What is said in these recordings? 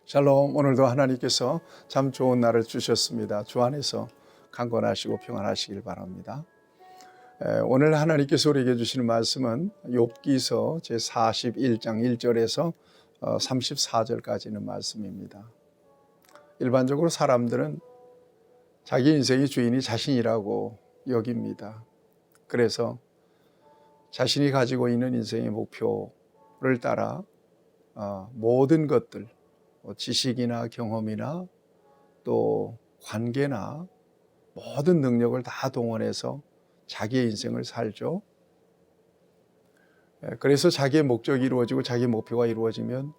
샬롬. 오늘도 하나님께서 참 좋은 날을 주셨습니다. 주 안에서 강건하시고 평안하시길 바랍니다. 오늘 하나님께서 우리에게 주시는 말씀은 욥기서 제41장 1절에서 34절까지 있는 말씀입니다. 일반적으로 사람들은 자기 인생의 주인이 자신이라고 여깁니다. 그래서 자신이 가지고 있는 인생의 목표를 따라 모든 것들, 지식이나 경험이나 또 관계나 모든 능력을 다 동원해서 자기의 인생을 살죠. 그래서 자기의 목적이 이루어지고 자기의 목표가 이루어지면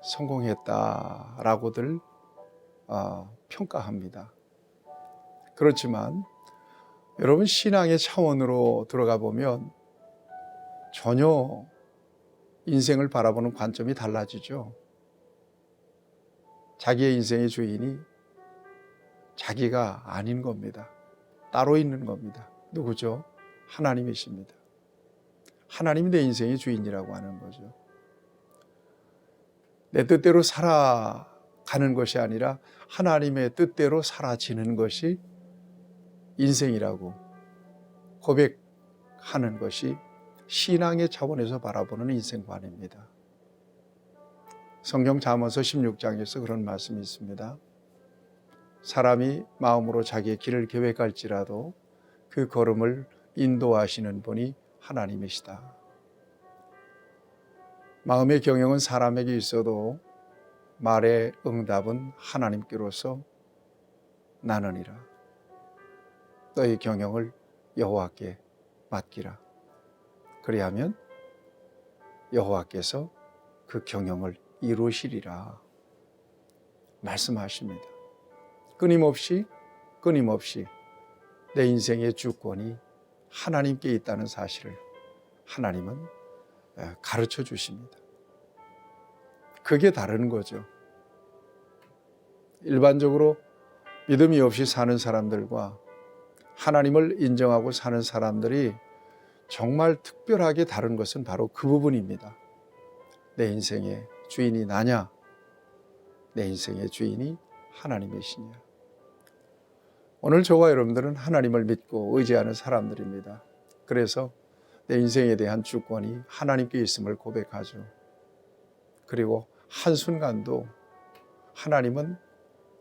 성공했다라고들 평가합니다. 그렇지만 여러분, 신앙의 차원으로 들어가 보면 전혀 인생을 바라보는 관점이 달라지죠. 자기의 인생의 주인이 자기가 아닌 겁니다. 따로 있는 겁니다. 누구죠? 하나님이십니다. 하나님이 내 인생의 주인이라고 하는 거죠. 내 뜻대로 살아가는 것이 아니라 하나님의 뜻대로 살아지는 것이 인생이라고 고백하는 것이 신앙의 차원에서 바라보는 인생관입니다. 성경 잠언서 16장에서 그런 말씀이 있습니다. 사람이 마음으로 자기의 길을 계획할지라도 그 걸음을 인도하시는 분이 하나님이시다. 마음의 경영은 사람에게 있어도 말의 응답은 하나님께로서 나느니라. 너희 경영을 여호와께 맡기라. 그리하면 여호와께서 그 경영을 이루시리라 말씀하십니다. 끊임없이 내 인생의 주권이 하나님께 있다는 사실을 하나님은 가르쳐 주십니다. 그게 다른 거죠. 일반적으로 믿음이 없이 사는 사람들과 하나님을 인정하고 사는 사람들이 정말 특별하게 다른 것은 바로 그 부분입니다. 내 인생의 주인이 나냐? 내 인생의 주인이 하나님이시냐? 오늘 저와 여러분들은 하나님을 믿고 의지하는 사람들입니다. 그래서 내 인생에 대한 주권이 하나님께 있음을 고백하죠. 그리고 한순간도 하나님은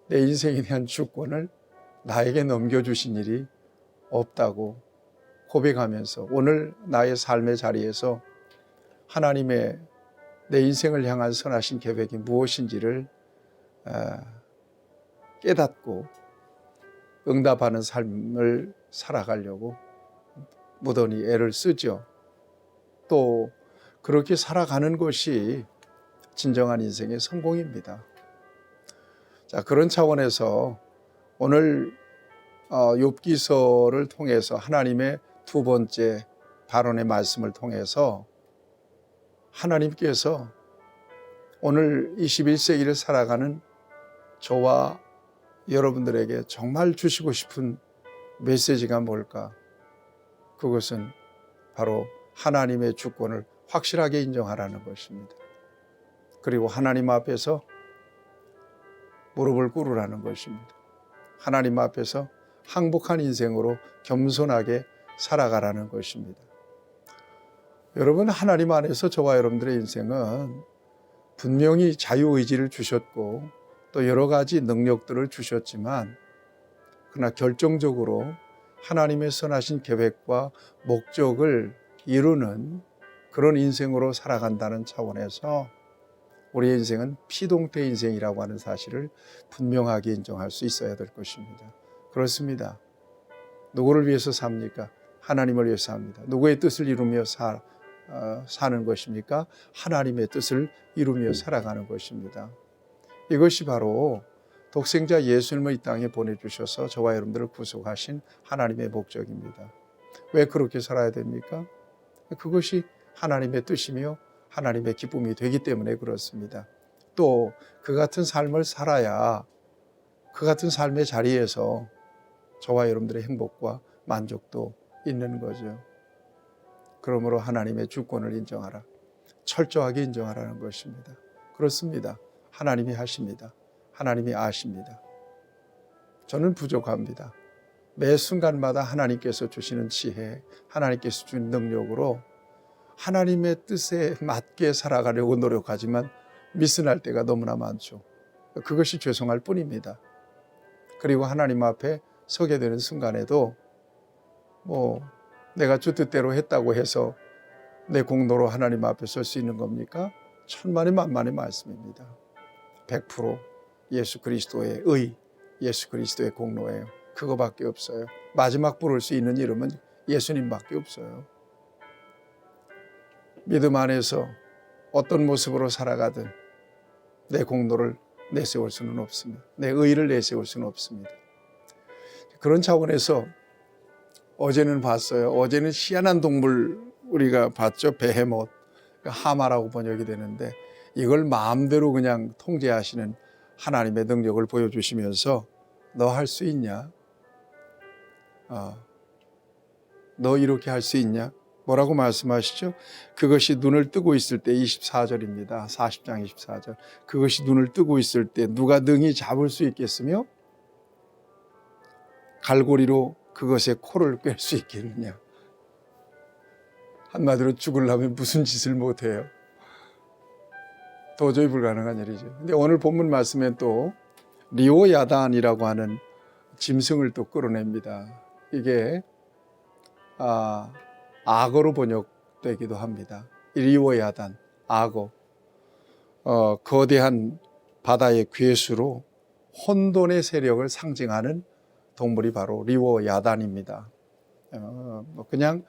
내 인생에 대한 주권을 나에게 넘겨주신 일이 없다고 고백하면서 오늘 나의 삶의 자리에서 하나님의 내 인생을 향한 선하신 계획이 무엇인지를 깨닫고 응답하는 삶을 살아가려고 무던히 애를 쓰죠. 또 그렇게 살아가는 것이 진정한 인생의 성공입니다. 자, 그런 차원에서 오늘 욥기서를 통해서 하나님의 두 번째 발언의 말씀을 통해서 하나님께서 오늘 21세기를 살아가는 저와 여러분들에게 정말 주시고 싶은 메시지가 뭘까? 그것은 바로 하나님의 주권을 확실하게 인정하라는 것입니다. 그리고 하나님 앞에서 무릎을 꿇으라는 것입니다. 하나님 앞에서 항복한 인생으로 겸손하게 살아가라는 것입니다. 여러분, 하나님 안에서 저와 여러분들의 인생은 분명히 자유의지를 주셨고 또 여러 가지 능력들을 주셨지만 그러나 결정적으로 하나님의 선하신 계획과 목적을 이루는 그런 인생으로 살아간다는 차원에서 우리의 인생은 피동태 인생이라고 하는 사실을 분명하게 인정할 수 있어야 될 것입니다. 그렇습니다. 누구를 위해서 삽니까? 하나님을 위해서 삽니다. 누구의 뜻을 이루며 사는 것입니까? 하나님의 뜻을 이루며 살아가는 것입니다. 이것이 바로 독생자 예수님을 이 땅에 보내주셔서 저와 여러분들을 구속하신 하나님의 목적입니다. 왜 그렇게 살아야 됩니까? 그것이 하나님의 뜻이며 하나님의 기쁨이 되기 때문에 그렇습니다. 또 그 같은 삶을 살아야 그 같은 삶의 자리에서 저와 여러분들의 행복과 만족도 있는 거죠. 그러므로 하나님의 주권을 인정하라. 철저하게 인정하라는 것입니다. 그렇습니다. 하나님이 하십니다. 하나님이 아십니다. 저는 부족합니다. 매 순간마다 하나님께서 주시는 지혜, 하나님께서 주신 능력으로 하나님의 뜻에 맞게 살아가려고 노력하지만 미스날 때가 너무나 많죠. 그것이 죄송할 뿐입니다. 그리고 하나님 앞에 서게 되는 순간에도 내가 주 뜻대로 했다고 해서 내 공로로 하나님 앞에 설 수 있는 겁니까? 천만의 만만의 말씀입니다. 100% 예수 그리스도의 의, 예수 그리스도의 공로예요. 그거밖에 없어요. 마지막 부를 수 있는 이름은 예수님밖에 없어요. 믿음 안에서 어떤 모습으로 살아가든 내 공로를 내세울 수는 없습니다. 내 의를 내세울 수는 없습니다. 그런 차원에서 어제는 봤어요. 어제는 희한한 동물 우리가 봤죠. 베헤못, 하마라고 번역이 되는데 이걸 마음대로 그냥 통제하시는 하나님의 능력을 보여주시면서 너 할 수 있냐? 너 이렇게 할 수 있냐? 뭐라고 말씀하시죠? 그것이 눈을 뜨고 있을 때 24절입니다. 40장 24절. 그것이 눈을 뜨고 있을 때 누가 능히 잡을 수 있겠으며 갈고리로 그것의 코를 꿰 수 있겠느냐? 한마디로 죽으려면 무슨 짓을 못해요? 도저히 불가능한 일이죠. 근데 오늘 본문 말씀엔 또 리오야단이라고 하는 짐승을 또 끌어냅니다. 이게 악어로 번역되기도 합니다. 리오야단, 악어. 거대한 바다의 괴수로 혼돈의 세력을 상징하는 동물이 바로 리오야단입니다. 그냥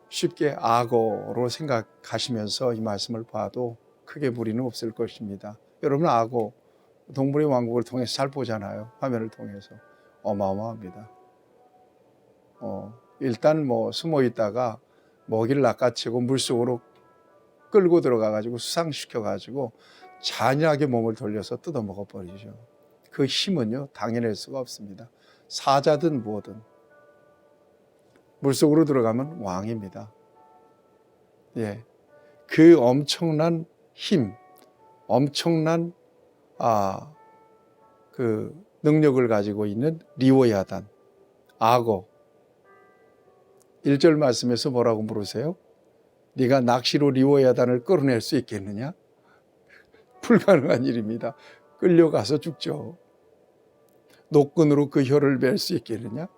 쉽게 악어로 생각하시면서 이 말씀을 봐도 크게 무리는 없을 것입니다. 여러분 악어, 동물의 왕국을 통해서 잘 보잖아요. 화면을 통해서. 어마어마합니다. 일단 숨어 있다가 먹이를 낚아채고 물속으로 끌고 들어가가지고 수상시켜가지고 잔인하게 몸을 돌려서 뜯어먹어 버리죠. 그 힘은요 당해낼 수가 없습니다. 사자든 뭐든 물속으로 들어가면 왕입니다. 예, 그 엄청난 힘, 엄청난 그 능력을 가지고 있는 리오야단, 악어. 1절 말씀에서 뭐라고 물으세요? 네가 낚시로 리오야단을 끌어낼 수 있겠느냐? 불가능한 일입니다. 끌려가서 죽죠. 노끈으로 그 혀를 맬 수 있겠느냐?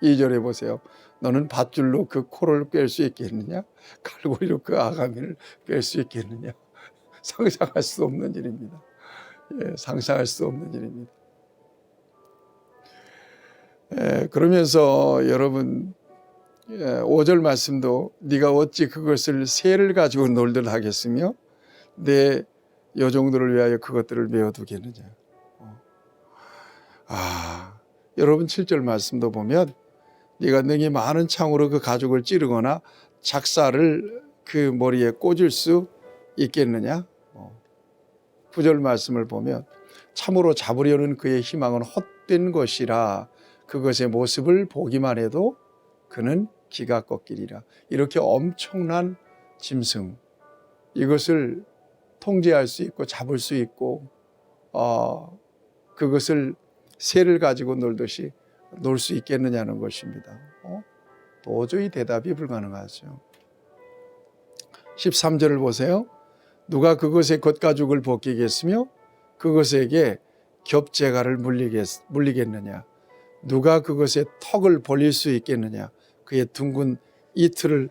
2절에 보세요. 너는 밧줄로 그 코를 꿰 수 있겠느냐? 갈고리로 그 아가미를 꿰 수 있겠느냐? 상상할 수 없는 일입니다. 예, 상상할 수 없는 일입니다. 그러면서 여러분 5절 말씀도 네가 어찌 그것을 새를 가지고 놀들 하겠으며 내 여종들을 위하여 그것들을 메어두겠느냐. 여러분 7절 말씀도 보면 네가 능히 많은 창으로 그 가죽을 찌르거나 작사를 그 머리에 꽂을 수 있겠느냐. 9절 말씀을 보면 참으로 잡으려는 그의 희망은 헛된 것이라 그것의 모습을 보기만 해도 그는 기가 꺾이리라. 이렇게 엄청난 짐승, 이것을 통제할 수 있고 잡을 수 있고 그것을 새를 가지고 놀듯이 놀 수 있겠느냐는 것입니다. 도저히 대답이 불가능하죠. 13절을 보세요. 누가 그것의 겉가죽을 벗기겠으며 그것에게 겹재갈을 물리겠느냐. 누가 그것의 턱을 벌릴 수 있겠느냐. 그의 둥근 이틀은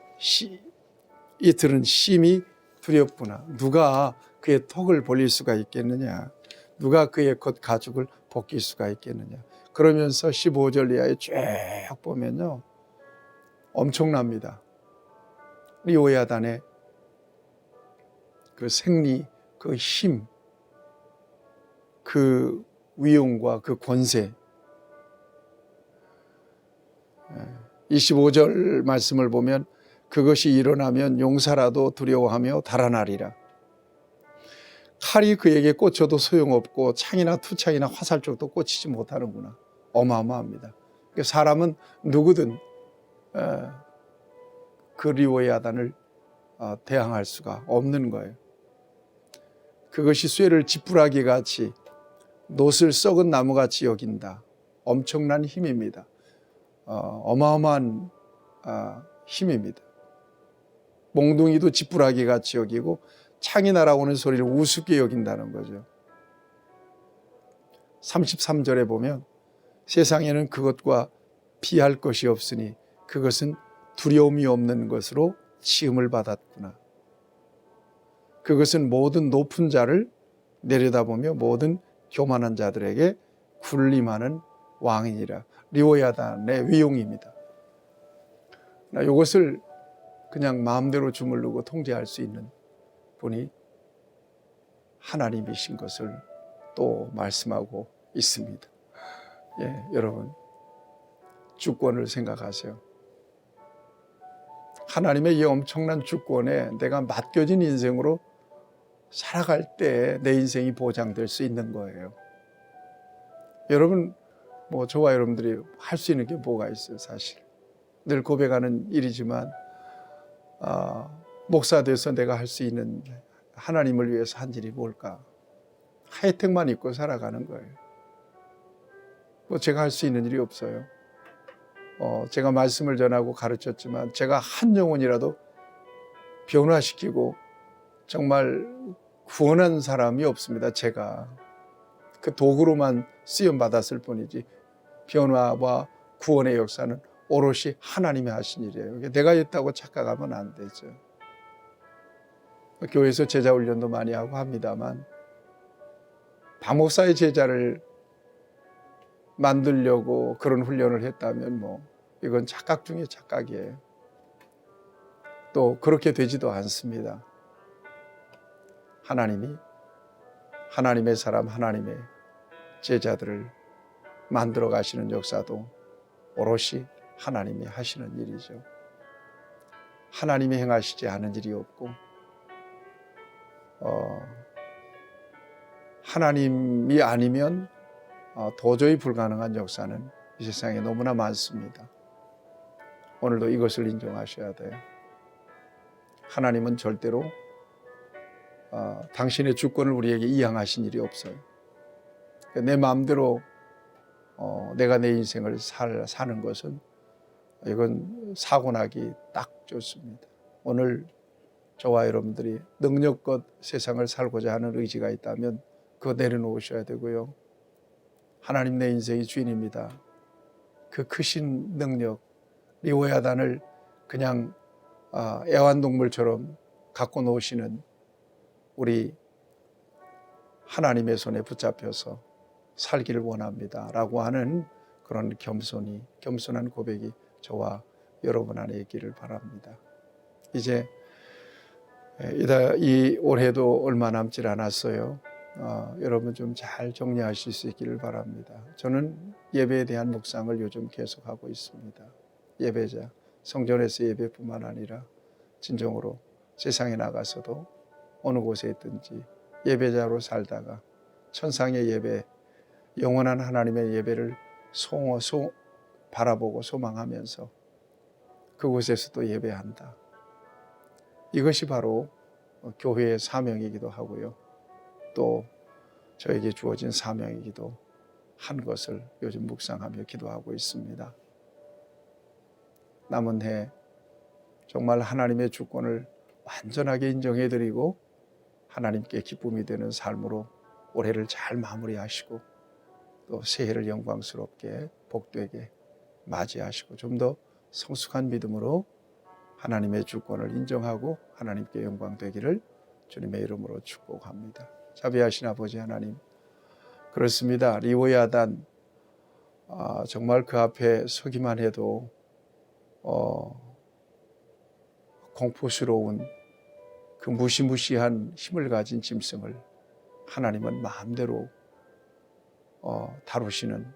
심히 두렵구나. 누가 그의 턱을 벌릴 수가 있겠느냐. 누가 그의 겉가죽을 벗길 수가 있겠느냐. 그러면서 15절 이하에 쭉 보면요 엄청납니다. 리오야단의 그 생리, 그 힘, 그 위용과 그 권세. 25절 말씀을 보면 그것이 일어나면 용사라도 두려워하며 달아나리라. 칼이 그에게 꽂혀도 소용없고 창이나 투창이나 화살쪽도 꽂히지 못하는구나. 어마어마합니다. 사람은 누구든 그 리오야단을 대항할 수가 없는 거예요. 그것이 쇠를 지푸라기 같이 놋을 썩은 나무같이 여긴다. 엄청난 힘입니다. 어마어마한 힘입니다. 몽둥이도 지푸라기 같이 여기고 창이 날아오는 소리를 우습게 여긴다는 거죠. 33절에 보면 세상에는 그것과 피할 것이 없으니 그것은 두려움이 없는 것으로 시험을 받았구나. 그것은 모든 높은 자를 내려다보며 모든 교만한 자들에게 군림하는 왕이니라. 리오야단의 위용입니다. 이것을 그냥 마음대로 주물르고 통제할 수 있는 분이 하나님이신 것을 또 말씀하고 있습니다. 예, 여러분 주권을 생각하세요. 하나님의 이 엄청난 주권에 내가 맡겨진 인생으로 살아갈 때 내 인생이 보장될 수 있는 거예요. 여러분, 저와 여러분들이 할 수 있는 게 뭐가 있어요, 사실. 늘 고백하는 일이지만, 목사 돼서 내가 할 수 있는 하나님을 위해서 한 일이 뭘까? 혜택만 입고 살아가는 거예요. 제가 할 수 있는 일이 없어요. 제가 말씀을 전하고 가르쳤지만 제가 한 영혼이라도 변화시키고 정말 구원한 사람이 없습니다. 제가 그 도구로만 쓰임받았을 뿐이지 변화와 구원의 역사는 오롯이 하나님이 하신 일이에요. 내가 했다고 착각하면 안 되죠. 교회에서 제자 훈련도 많이 하고 합니다만 박목사의 제자를 만들려고 그런 훈련을 했다면 이건 착각 중에 착각이에요. 또 그렇게 되지도 않습니다. 하나님이 하나님의 사람, 하나님의 제자들을 만들어 가시는 역사도 오롯이 하나님이 하시는 일이죠. 하나님이 행하시지 않은 일이 없고 하나님이 아니면 도저히 불가능한 역사는 이 세상에 너무나 많습니다. 오늘도 이것을 인정하셔야 돼요. 하나님은 절대로 당신의 주권을 우리에게 이양하신 일이 없어요. 내 마음대로 내가 내 인생을 사는 것은 이건 사고나기 딱 좋습니다. 오늘 저와 여러분들이 능력껏 세상을 살고자 하는 의지가 있다면 그거 내려놓으셔야 되고요. 하나님 내 인생의 주인입니다. 그 크신 능력, 리오야단을 그냥 애완동물처럼 갖고 노시는 우리 하나님의 손에 붙잡혀서 살기를 원합니다. 라고 하는 그런 겸손한 고백이 저와 여러분 안에 있기를 바랍니다. 이제 이 올해도 얼마 남질 않았어요. 여러분 좀 잘 정리하실 수 있기를 바랍니다. 저는 예배에 대한 묵상을 요즘 계속하고 있습니다. 예배자, 성전에서 예배뿐만 아니라 진정으로 세상에 나가서도 어느 곳에 있든지 예배자로 살다가 천상의 예배, 영원한 하나님의 예배를 바라보고 소망하면서 그곳에서도 예배한다. 이것이 바로 교회의 사명이기도 하고요. 또 저에게 주어진 사명이기도 한 것을 요즘 묵상하며 기도하고 있습니다. 남은 해 정말 하나님의 주권을 완전하게 인정해드리고 하나님께 기쁨이 되는 삶으로 올해를 잘 마무리하시고 또 새해를 영광스럽게 복되게 맞이하시고 좀 더 성숙한 믿음으로 하나님의 주권을 인정하고 하나님께 영광 되기를 주님의 이름으로 축복합니다. 자비하신 아버지 하나님, 그렇습니다. 리오야단 정말 그 앞에 서기만 해도 공포스러운 그 무시무시한 힘을 가진 짐승을 하나님은 마음대로 다루시는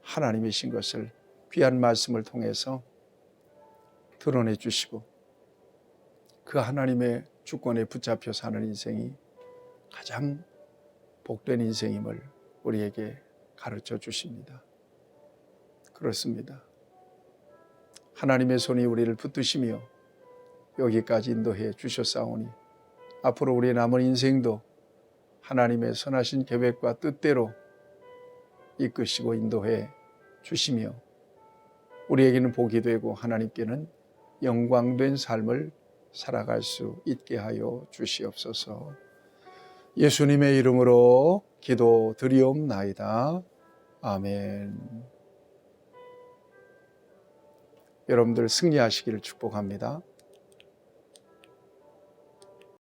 하나님이신 것을 귀한 말씀을 통해서 드러내 주시고 그 하나님의 주권에 붙잡혀 사는 인생이 가장 복된 인생임을 우리에게 가르쳐 주십니다. 그렇습니다. 하나님의 손이 우리를 붙드시며 여기까지 인도해 주셨사오니 앞으로 우리의 남은 인생도 하나님의 선하신 계획과 뜻대로 이끄시고 인도해 주시며 우리에게는 복이 되고 하나님께는 영광된 삶을 살아갈 수 있게 하여 주시옵소서. 예수님의 이름으로 기도드리옵나이다. 아멘. 여러분들 승리하시기를 축복합니다.